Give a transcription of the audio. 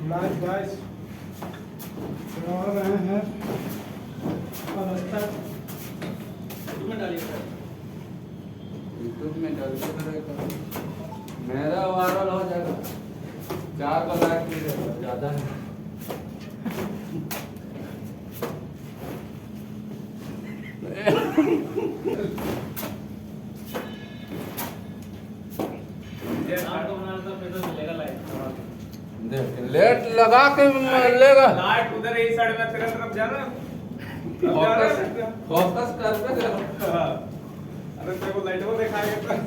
Live guys चला रहे हैं और अच्छा यूट्यूब में डालिए मेरा वायरल हो जाएगा 4 लाख ज़्यादा है। लेट लगा के लेगा लाइट उधर ही साइड में तेरे तरफ जा रहा फोकस कर पे अरे तेरे को लाइट वो दिखाएगा